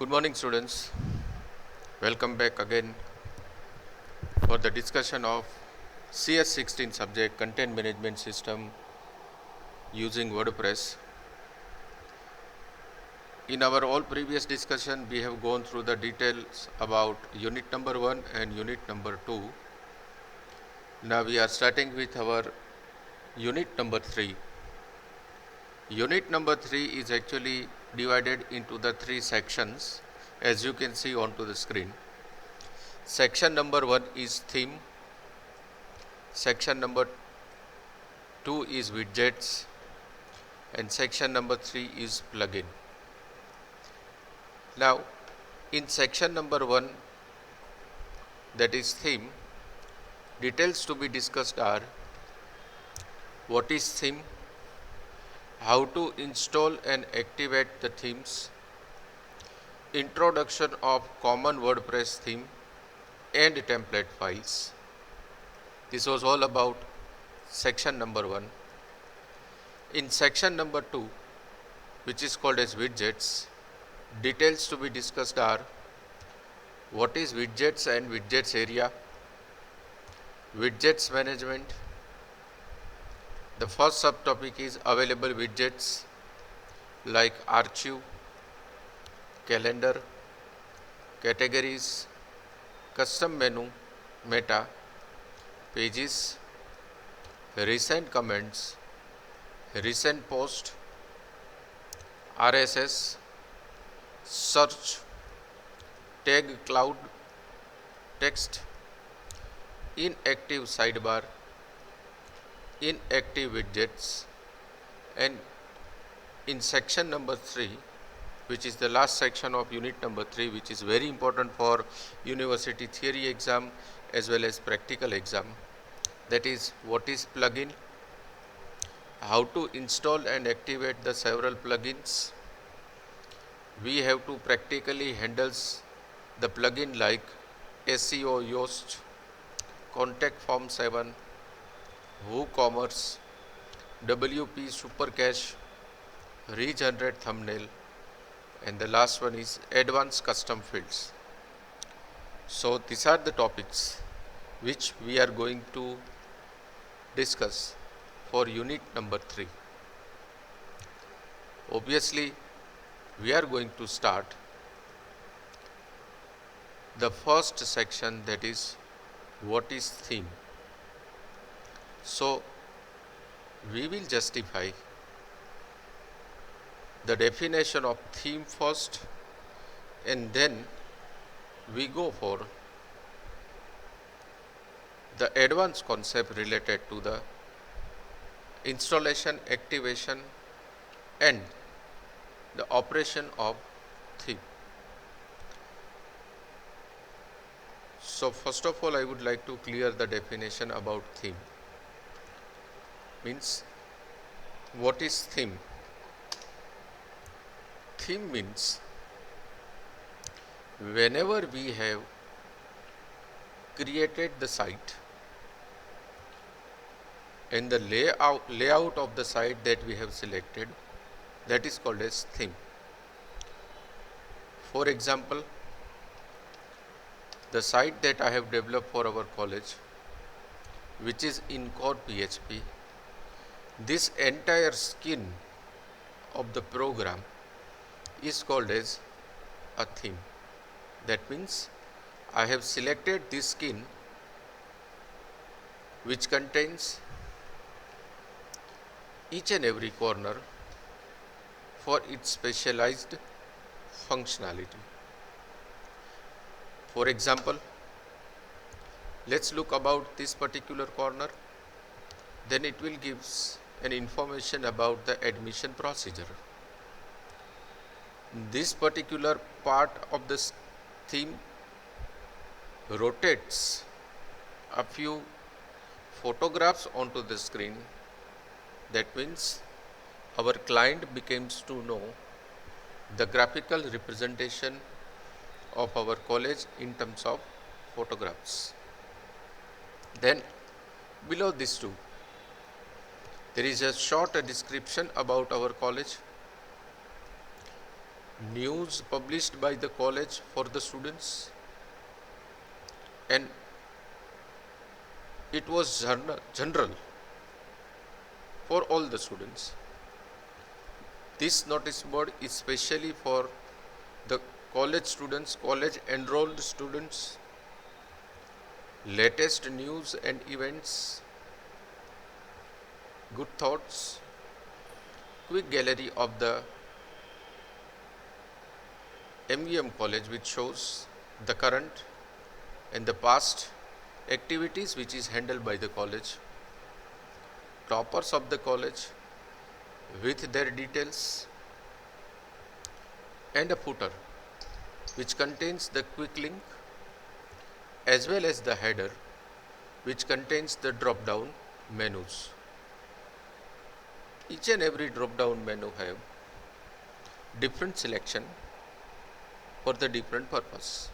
Good morning, students. Welcome back again for the discussion of CS16 subject content management system using WordPress. In our all previous discussion, we have gone through the details about unit number 1 and unit number 2. Now we are starting with our unit number 3. Unit number 3 is actually divided into the 3 sections, as you can see onto the screen. Section number 1 is theme. Section number 2 is widgets, and section number 3 is plugin. Now, in section number 1, that is theme, details to be discussed are what is theme, how to install and activate the themes, introduction of common WordPress theme and template files. This was all about section number 1. In section number 2, which is called as widgets, details to be discussed are what is widgets and widgets area, widgets management. The first subtopic is available widgets like archive, calendar, categories, custom menu, meta, pages, recent comments, recent post, RSS, search, tag cloud, text, inactive sidebar, inactive widgets, and in section number 3, which is the last section of unit number 3, which is very important for university theory exam as well as practical exam, that is what is plugin, how to install and activate the several plugins. We have to practically handle the plugin like SEO Yoast, Contact Form 7, WooCommerce, WP Supercache, Regenerate Thumbnail, and the last one is Advanced Custom Fields. So these are the topics which we are going to discuss for unit number 3. Obviously, we are going to start the first section, that is what is theme. So we will justify the definition of theme first, and then we go for the advanced concept related to the installation, activation, and the operation of theme. So first of all, I would like to clear the definition about theme. Means, what is theme? Theme means whenever we have created the site and the layout of the site that we have selected, that is called as theme. For example, the site that I have developed for our college, which is in Core PHP, this entire skin of the program is called as a theme. That means I have selected this skin which contains each and every corner for its specialized functionality. For example, let's look about this particular corner. Then it will give an information about the admission procedure. This particular part of this theme rotates a few photographs onto the screen. That means our client becomes to know the graphical representation of our college in terms of photographs. Then below these two, there is a short description about our college. news published by the college for the students, and it was general for all the students. This notice board is specially for the college students, college enrolled students, latest news and events, good thoughts, quick gallery of the MVM college which shows the current and the past activities which is handled by the college, toppers of the college with their details, and a footer which contains the quick link as well as the header which contains the drop down menus. Each and every drop down menu have different selection for the different purpose.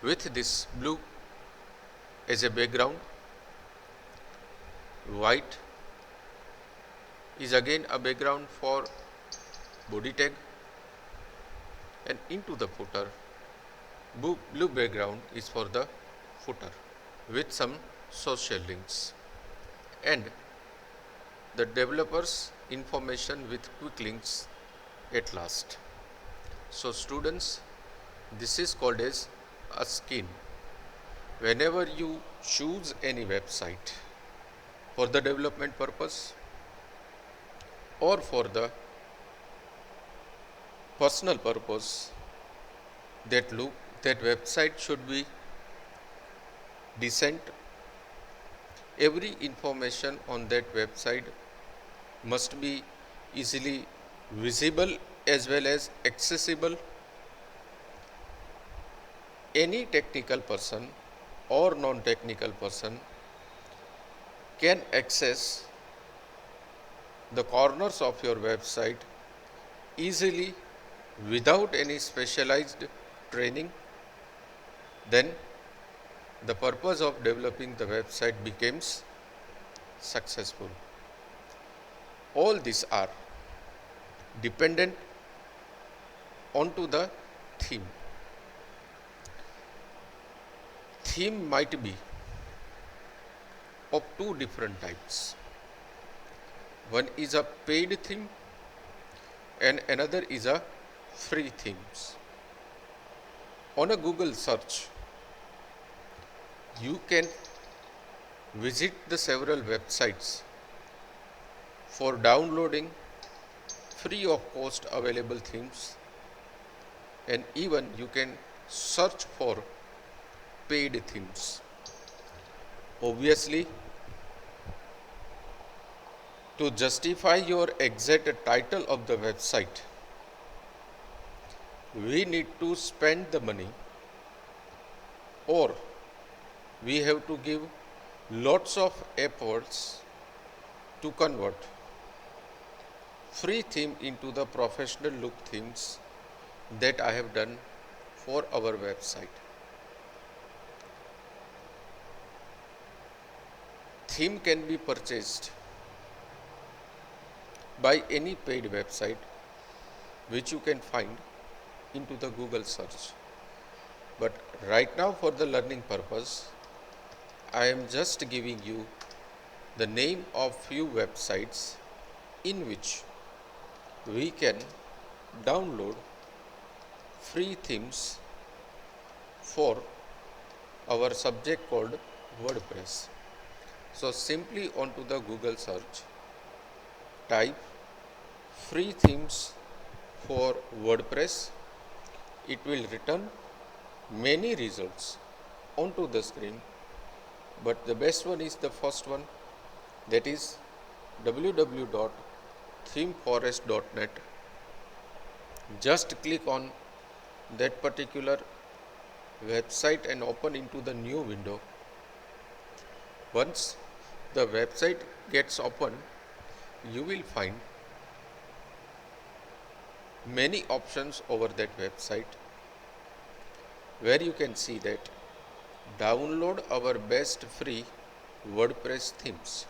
With this blue as a background, white is again a background for body tag, and into the footer blue background is for the footer with some social links, and the developers information with quick links at last. So students, this is called as a skin. Whenever you choose any website for the development purpose or for the personal purpose, that website should be decent. Every information on that website must be easily visible as well as accessible. Any technical person or non-technical person can access the corners of your website easily without any specialized training. Then the purpose of developing the website becomes successful. All these are dependent onto the theme. Theme might be of two different types. One is a paid theme and another is a free themes. On a Google search, you can visit the several websites for downloading free of cost available themes, and even you can search for paid themes. Obviously, to justify your exact title of the website, we need to spend the money, or we have to give lots of efforts to convert free theme into the professional look themes that I have done for our website. Theme can be purchased by any paid website which you can find into the Google search. But right now, for the learning purpose, I am just giving you the name of few websites in which we can download free themes for our subject called WordPress. So simply onto the Google search, type free themes for WordPress. It will return many results onto the screen, but the best one is the first one, that is www.themeforest.net. Just click on that particular website and open into the new window. Once the website gets open, you will find many options over that website, where you can see that download our best free WordPress themes.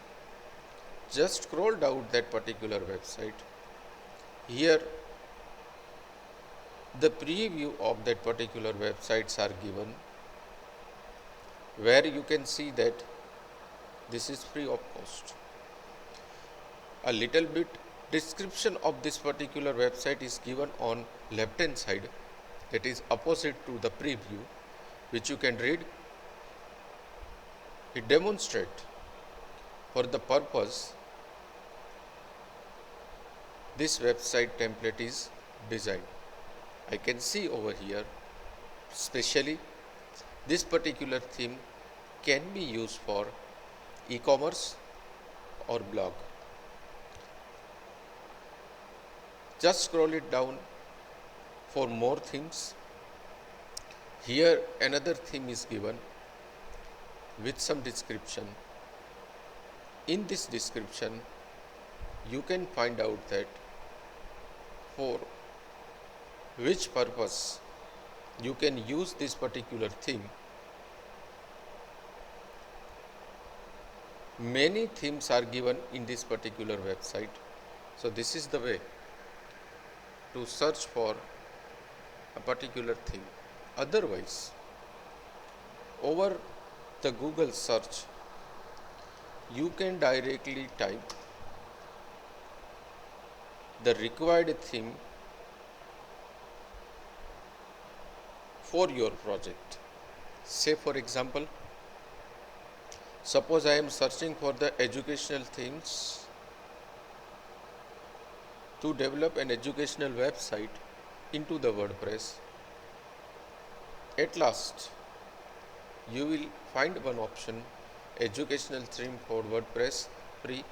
Just scroll down that particular website. Here the preview of that particular websites are given, where you can see that this is free of cost. A little bit description of this particular website is given on left hand side, that is opposite to the preview, which you can read. It demonstrates for the purpose this website template is designed. I can see over here, especially this particular theme can be used for e-commerce or blog. Just scroll it down for more themes. Here another theme is given with some description. In this description, you can find out that for which purpose you can use this particular theme. Many themes are given in this particular website. So this is the way to search for a particular theme. Otherwise, over the Google search, you can directly type the required theme for your project. Say for example, suppose I am searching for the educational themes to develop an educational website into the WordPress. At last, you will find one option, educational theme for WordPress free.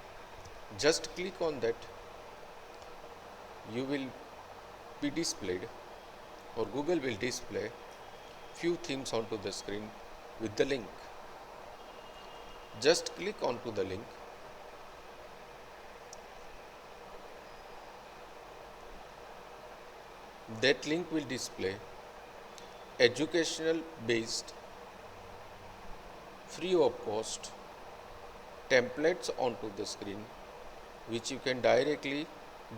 Just click on that. You will be displayed, or Google will display few themes onto the screen with the link. Just click onto the link. That link will display educational based free of cost templates onto the screen, which you can directly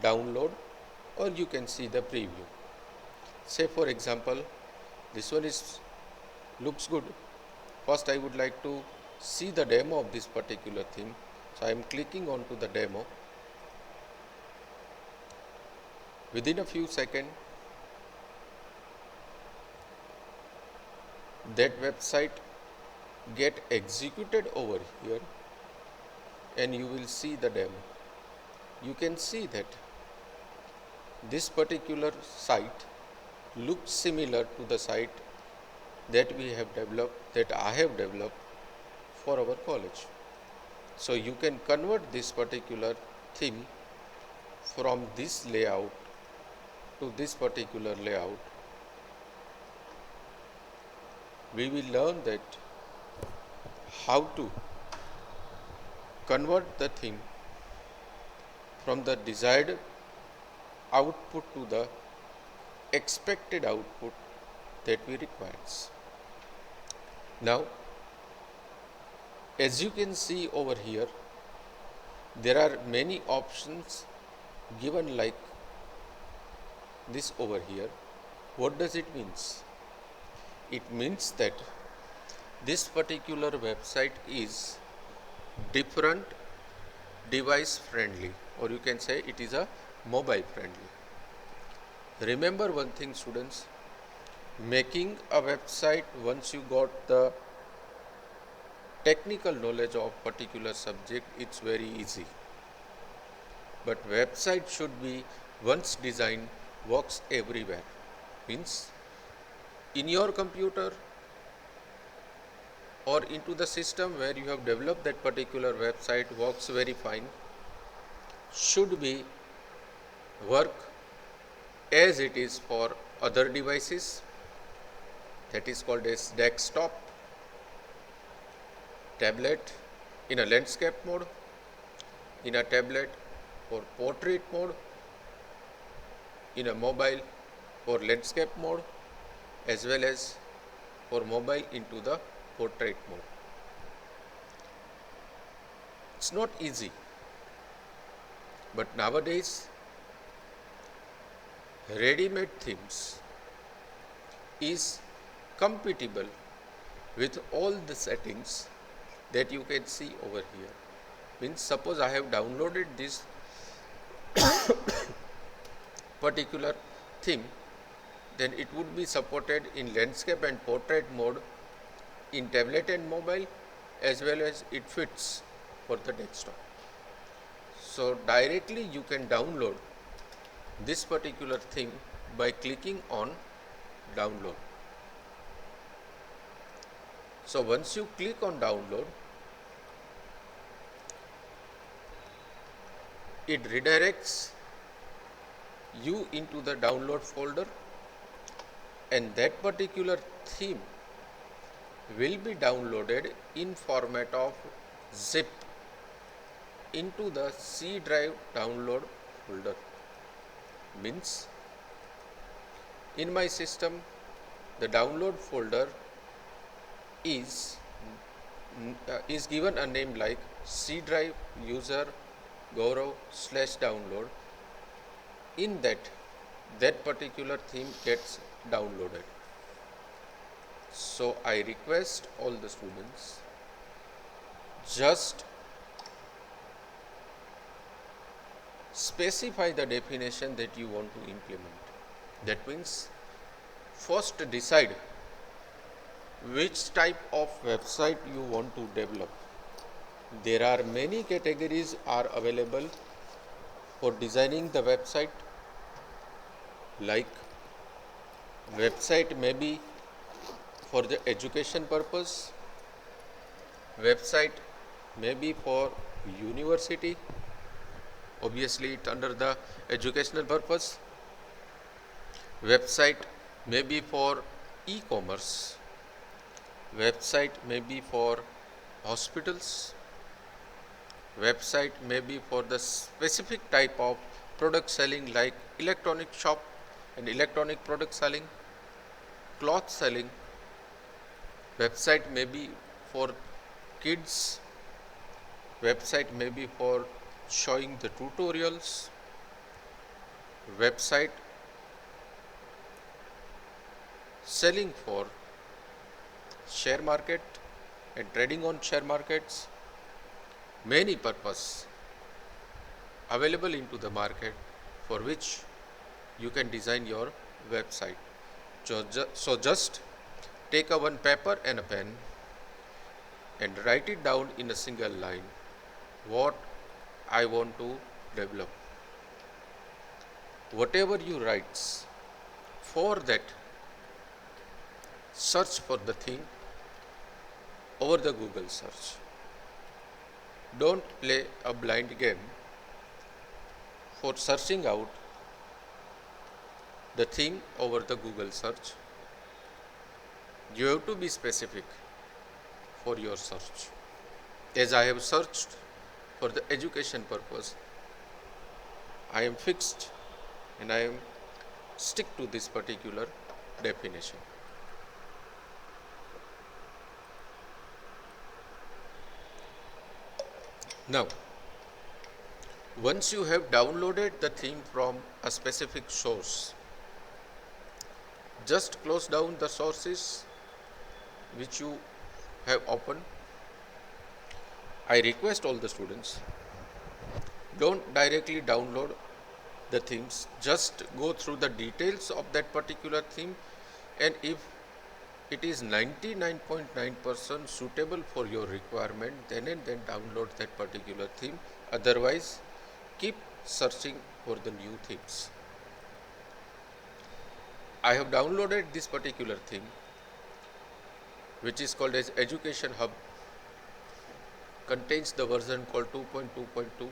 download, or you can see the preview. Say for example, this one looks good. First I would like to see the demo of this particular theme. So I am clicking onto the demo. Within a few seconds, that website get executed over here, and you will see the demo. You can see that this particular site looks similar to the site that we have developed, that I have developed for our college. So you can convert this particular theme from this layout to this particular layout. We will learn that how to convert the theme from the desired output to the expected output that we require. Now, as you can see over here, there are many options given like this over here. What does it mean? It means that this particular website is different device friendly, or you can say it is a mobile friendly. Remember one thing, students, making a website, once you got the technical knowledge of particular subject, it's very easy. But website should be, once designed, works everywhere. Means in your computer or into the system where you have developed that particular website works very fine, should be work as it is for other devices, that is called as desktop, tablet in a landscape mode, in a tablet for portrait mode, in a mobile for landscape mode, as well as for mobile into the portrait mode. It's not easy, but nowadays ready-made themes is compatible with all the settings that you can see over here. Means suppose I have downloaded this particular theme, then it would be supported in landscape and portrait mode in tablet and mobile, as well as it fits for the desktop. So directly you can download this particular theme by clicking on download. So once you click on download, it redirects you into the download folder, and that particular theme will be downloaded in format of zip into the C drive download folder. Means in my system the download folder is given a name like C drive user Gaurav/download. In that particular theme gets downloaded. So I request all the students, just specify the definition that you want to implement. That means first decide which type of website you want to develop. There are many categories are available for designing the website, like website may be for the education purpose, website may be for university, obviously it under the educational purpose, website may be for e-commerce, website may be for hospitals, website may be for the specific type of product selling like electronic shop and electronic product selling, cloth selling, website may be for kids, website may be for showing the tutorials, website selling for share market and trading on share markets. Many purpose available into the market for which you can design your website. So just take a one paper and a pen and write it down in a single line what I want to develop. Whatever you write, for that search for the thing over the Google search. Don't play a blind game for searching out the thing over the Google search. You have to be specific for your search. As I have searched for the education purpose, I am fixed and I am stick to this particular definition. Now, once you have downloaded the theme from a specific source, just close down the sources which you have opened. I request all the students, don't directly download the themes, just go through the details of that particular theme, and if it is 99.9% suitable for your requirement, then and then download that particular theme. Otherwise, keep searching for the new themes. I have downloaded this particular theme, which is called as Education Hub, contains the version called 2.2.2.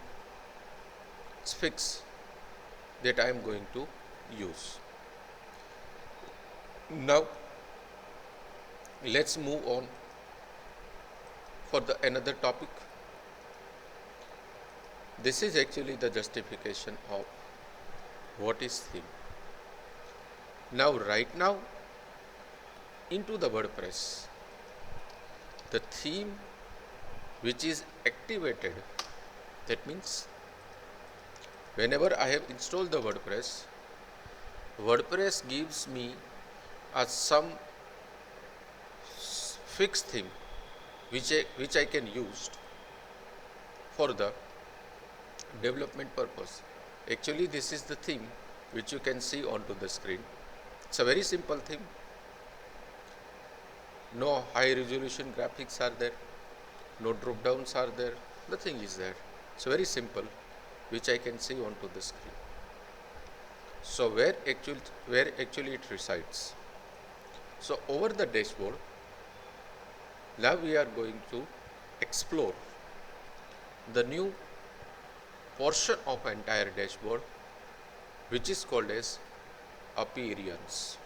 It's fixed that I am going to use. Now, let's move on for the another topic. This is actually the justification of what is theme. Now, right now, into the WordPress, the theme which is activated, that means whenever I have installed the WordPress, WordPress gives me some fixed theme which I can use for the development purpose. Actually, this is the theme which you can see onto the screen. It's a very simple theme. No high resolution graphics are there, no drop downs are there, nothing is there. It's very simple, which I can see onto the screen. So where actually it resides? So over the dashboard, now we are going to explore the new portion of entire dashboard, which is called as appearance.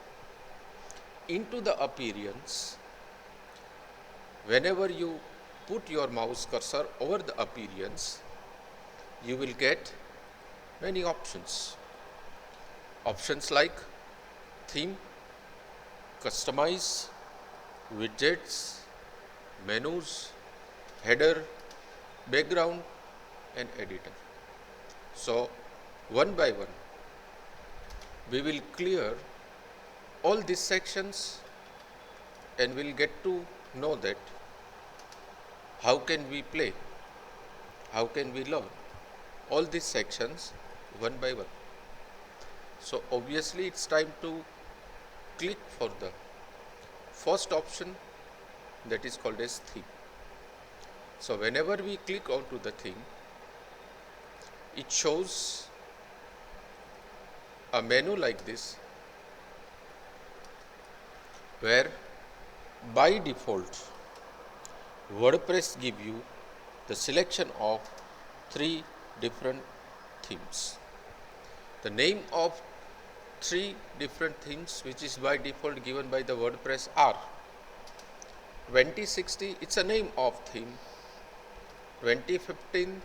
Into the appearance, whenever you put your mouse cursor over the appearance, you will get many options. Options like theme, customize, widgets, menus, header, background and editor. So one by one we will clear all these sections and we'll get to know that how can we play, how can we learn all these sections one by one. So obviously it's time to click for the first option, that is called as theme. So whenever we click onto the theme, it shows a menu like this, where by default WordPress give you the selection of 3 different themes. The name of 3 different themes which is by default given by the WordPress are 2060, it's a name of theme. 2015,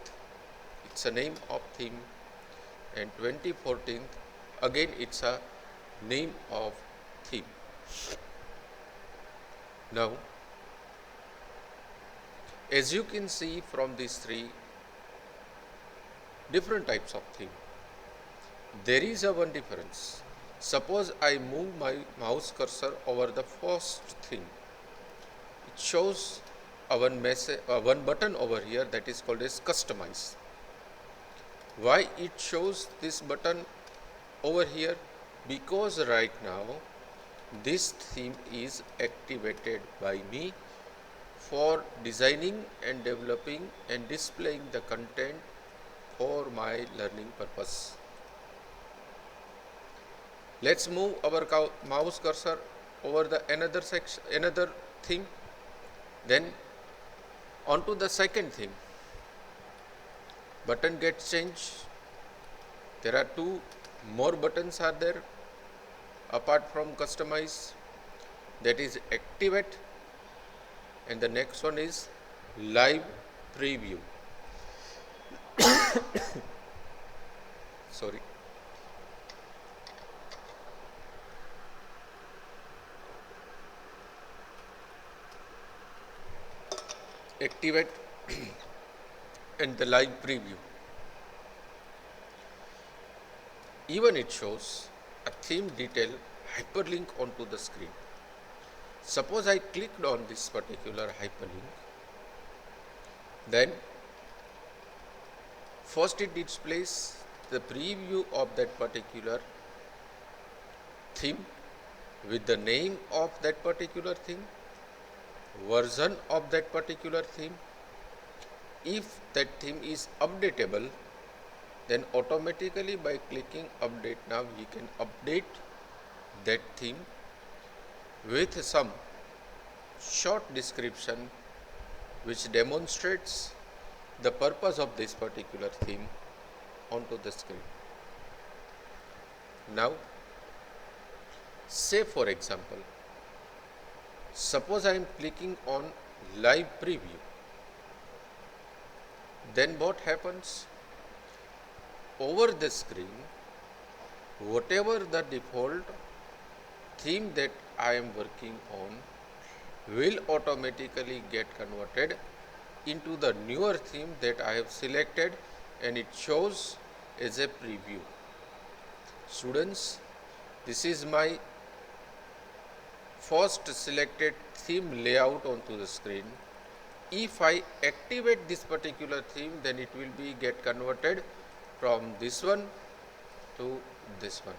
it's a name of theme. And 2014, again it's a name of theme. Now, as you can see from these 3 different types of theme, there is a one difference. Suppose I move my mouse cursor over the first theme, it shows one button over here that is called as customize. Why it shows this button over here? Because right now this theme is activated by me for designing and developing and displaying the content for my learning purpose. Let's move our mouse cursor over the another theme, then onto the second theme. Button gets changed. There are 2 more buttons are there apart from customize, that is activate, and the next one is live preview. Sorry. Activate and the live preview. Even it shows a theme detail hyperlink onto the screen. Suppose I clicked on this particular hyperlink, then first it displays the preview of that particular theme with the name of that particular theme, version of that particular theme. If that theme is updatable, then automatically by clicking update now, we can update that theme with some short description which demonstrates the purpose of this particular theme onto the screen. Now, say for example, suppose I am clicking on live preview, then what happens? Over the screen, whatever the default theme that I am working on will automatically get converted into the newer theme that I have selected, and it shows as a preview. Students, this is my first selected theme layout onto the screen. If I activate this particular theme, then it will be get converted from this one to this one.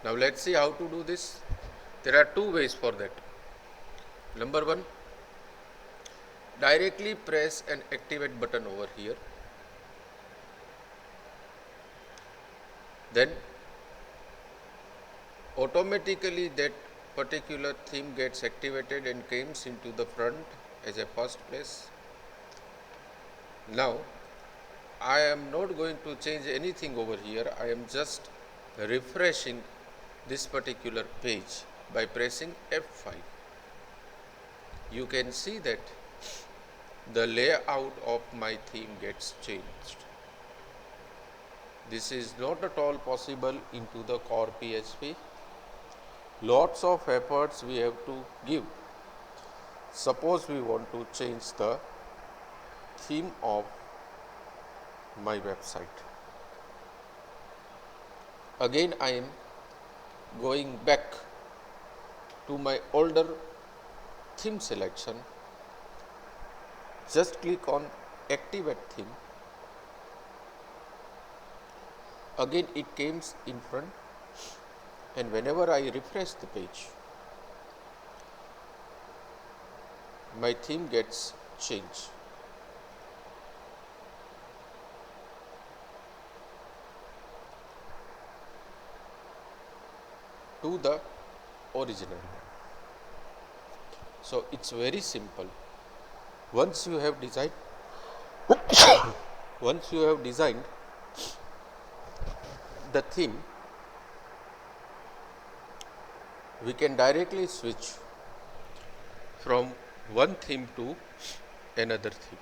Now let's see how to do this. There are two ways for that. Number one, directly press and activate button over here. Then automatically that particular theme gets activated and comes into the front as a first place. Now I am not going to change anything over here. I am just refreshing this particular page by pressing F5. You can see that the layout of my theme gets changed. This is not at all possible into the core PHP. Lots of efforts we have to give. Suppose we want to change the theme of my website. Again I am going back to my older theme selection. Just click on activate theme. Again it comes in front, and whenever I refresh the page, my theme gets changed. To the original. So it's very simple. Once you have designed the theme, we can directly switch from one theme to another theme.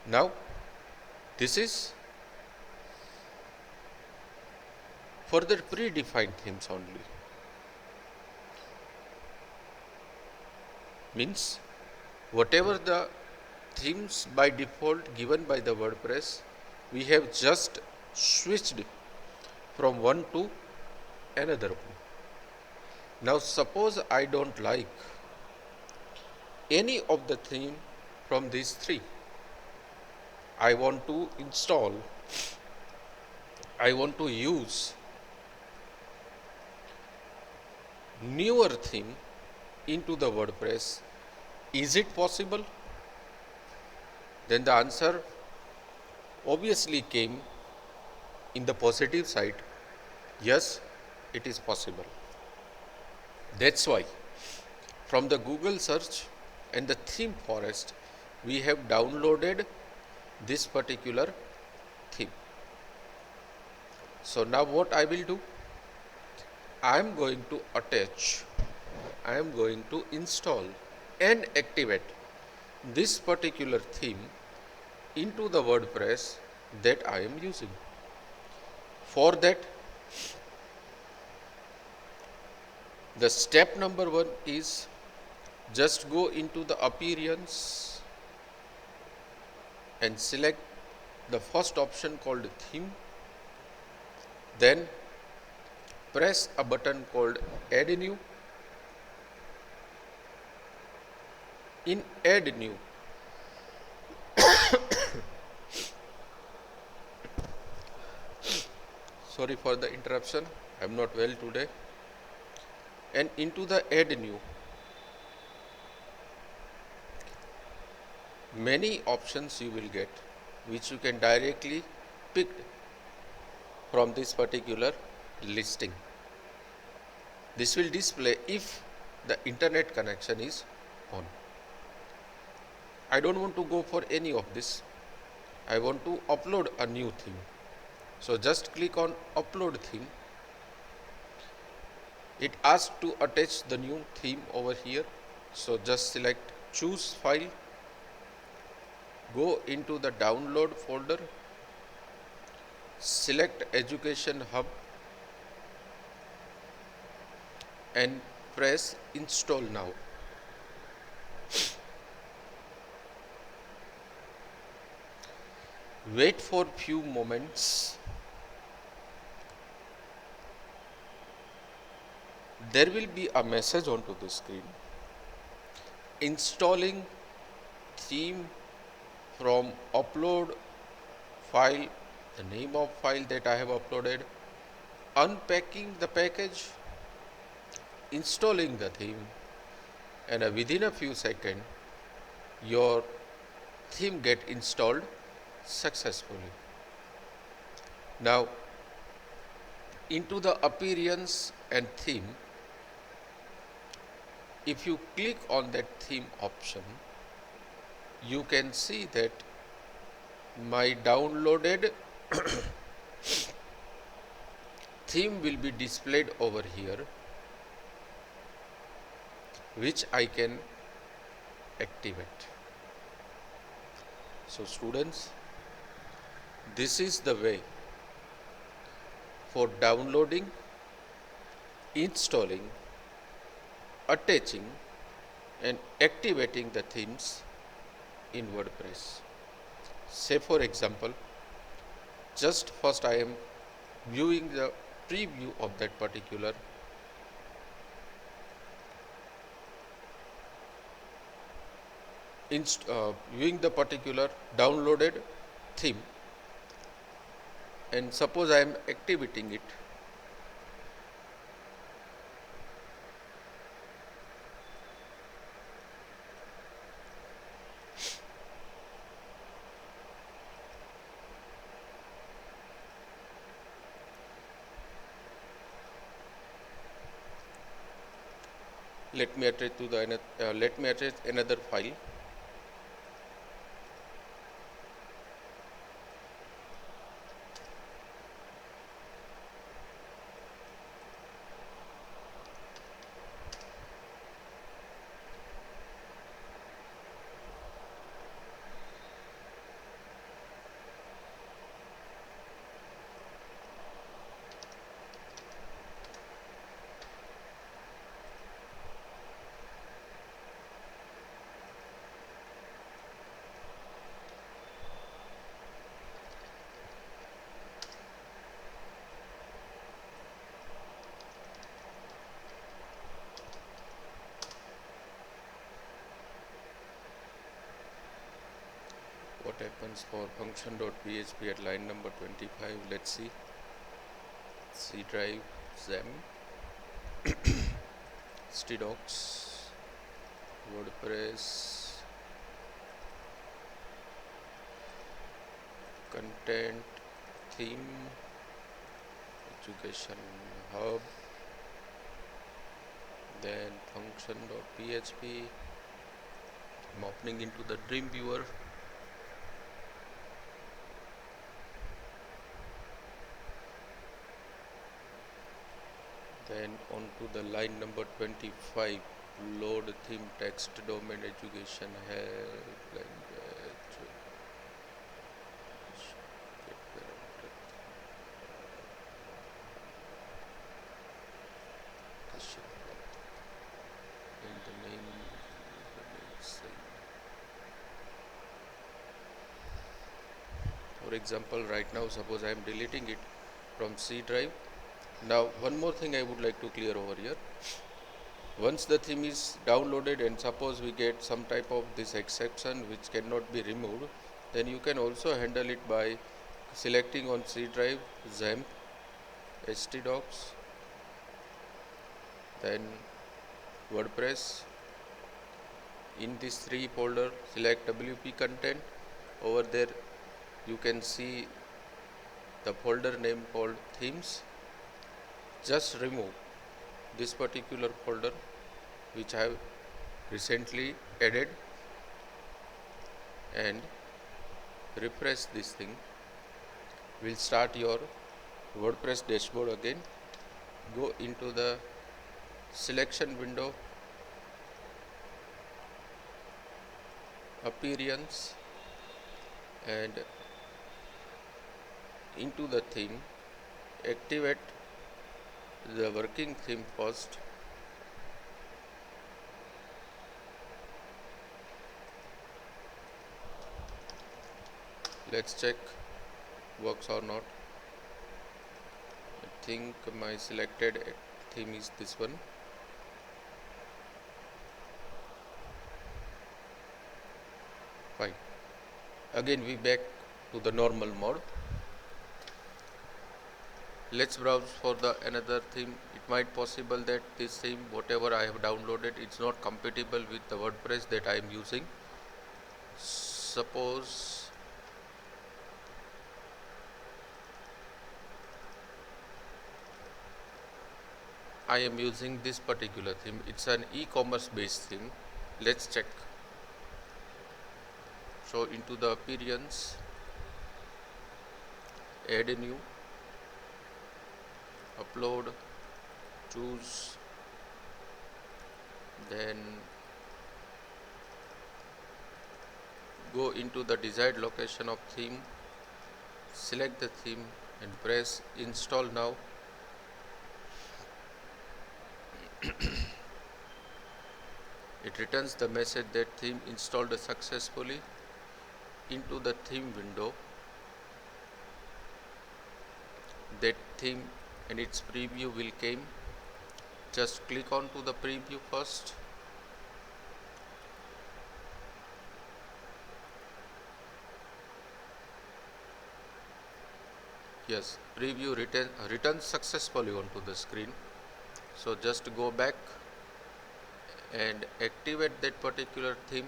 Now this is for the predefined themes only. Means whatever the themes by default given by the WordPress, we have just switched from one to another one. Now suppose I don't like any of the theme from these three. I want to use newer theme into the WordPress. Is it possible? Then the answer obviously came in the positive side. Yes, it is possible. That's why from the Google search and the theme forest, we have downloaded this particular theme. So now what I will do? I am going to install and activate this particular theme into the WordPress that I am using. For that, the step number one is just go into the appearance and select the first option called theme. Then press a button called add new. In add new, sorry for the interruption, I am not well today. And into the add new, many options you will get, which you can directly pick from this particular listing. This will display if the internet connection is on. I don't want to go for any of this. I want to upload a new theme. So just click on upload theme. It asks to attach the new theme over here. So just select choose file. Go into the download folder. Select Education Hub and press install now. Wait for few moments. there will be a message onto the screen installing theme from upload file, the name of file that I have uploaded, unpacking the package, installing the theme, and within a few seconds your theme get installed successfully. Now into the appearance and theme, if you click on that theme option, you can see that my downloaded theme will be displayed over here, which I can activate. So students, this is the way for downloading, installing, attaching and activating the themes in WordPress. Say for example, just first I am viewing the preview of that particular viewing the particular downloaded theme, and suppose I am activating it. Let me attach another file. What happens for function.php at line number 25? Let's see. C drive, XAMPP, stdocs, WordPress, content, theme, education hub, then function.php. I'm opening into the Dreamweaver. Then on to the line number 25, load theme text domain education help language. And the name for example, right now suppose I am deleting it from C drive. Now one more thing I would like to clear over here. Once the theme is downloaded and suppose we get some type of this exception which cannot be removed, then you can also handle it by selecting on C drive, XAMPP, stdocs, then WordPress. In this 3 folder, select WP content. Over there you can see the folder name called themes. Just remove this particular folder which I have recently added and refresh this thing. We'll start your WordPress dashboard again. Go into the selection window, appearance, and into the theme. Activate the working theme first. Let's check works or not. I think my selected theme is this one. Fine. Again we back to the normal mode. Let's browse for the another theme. It might possible that this theme whatever I have downloaded it's not compatible with the WordPress that I am using. Suppose I am using this particular theme. It's an e-commerce based theme. Let's check. So into the appearance, add a new, upload, choose, then go into the desired location of theme, select the theme and press install now. It returns the message that theme installed successfully. Into the theme window, that theme and its preview will came. Just click on to the preview first. Yes, preview returns successfully onto the screen. So just go back and activate that particular theme.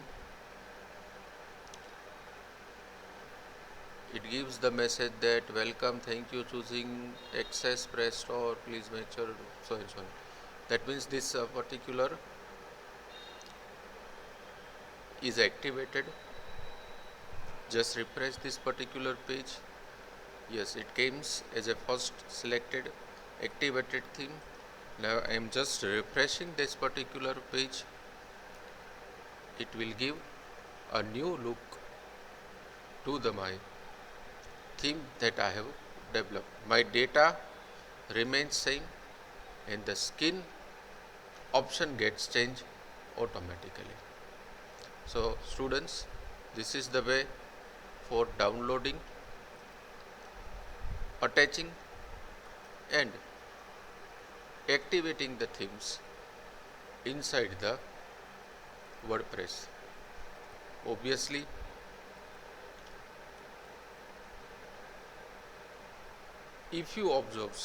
It gives the message that welcome, thank you choosing Access Press Store, please make sure so and so on. That means this particular is activated. Just refresh this particular page. Yes, it comes as a first selected activated theme. Now I am just refreshing this particular page. It will give a new look to the my theme that I have developed. My data remains same and the skin option gets changed automatically. So students, this is the way for downloading, attaching and activating the themes inside the WordPress. Obviously, if you observe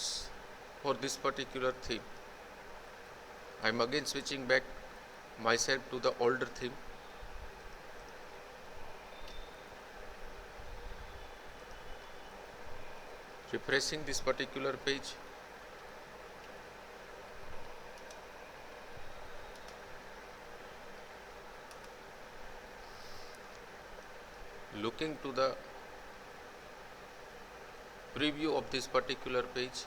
for this particular theme, I am again switching back myself to the older theme. Refreshing this particular page. Looking to the preview of this particular page,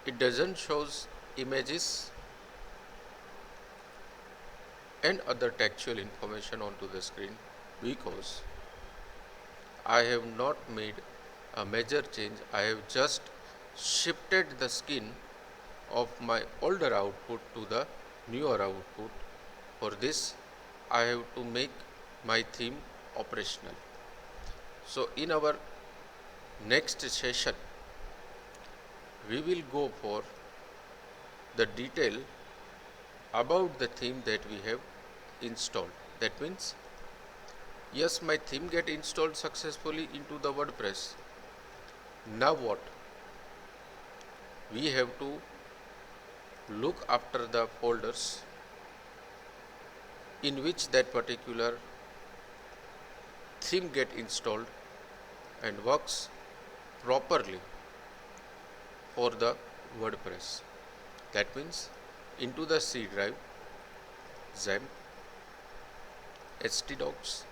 it doesn't shows images and other textual information onto the screen because I have not made a major change. I have just shifted the skin of my older output to the newer output. For this, I have to make my theme operational. So in our next session, we will go for the detail about the theme that we have installed. That means, yes, my theme get installed successfully into the WordPress. Now what? We have to look after the folders in which that particular theme get installed and works properly for the WordPress. That means into the C drive, XAMPP, htdocs,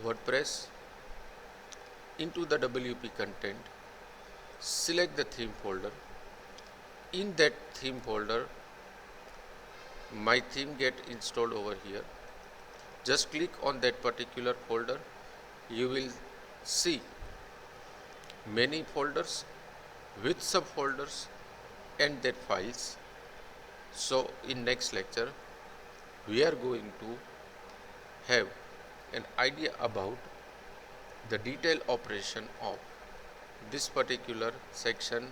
WordPress, into the WP content, select the theme folder. In that theme folder, my theme get installed over here. Just click on that particular folder. You will see many folders with subfolders and their files. So in next lecture, we are going to have an idea about the detailed operation of this particular section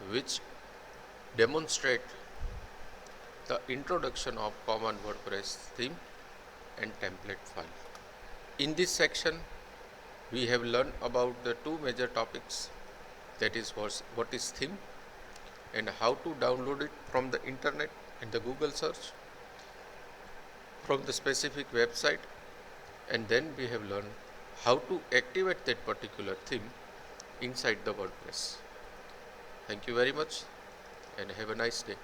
which demonstrate the introduction of common WordPress theme and template file. In this section, we have learned about the two major topics, that is what is theme and how to download it from the internet and the Google search from the specific website, and then we have learned how to activate that particular theme inside the WordPress. Thank you very much and have a nice day.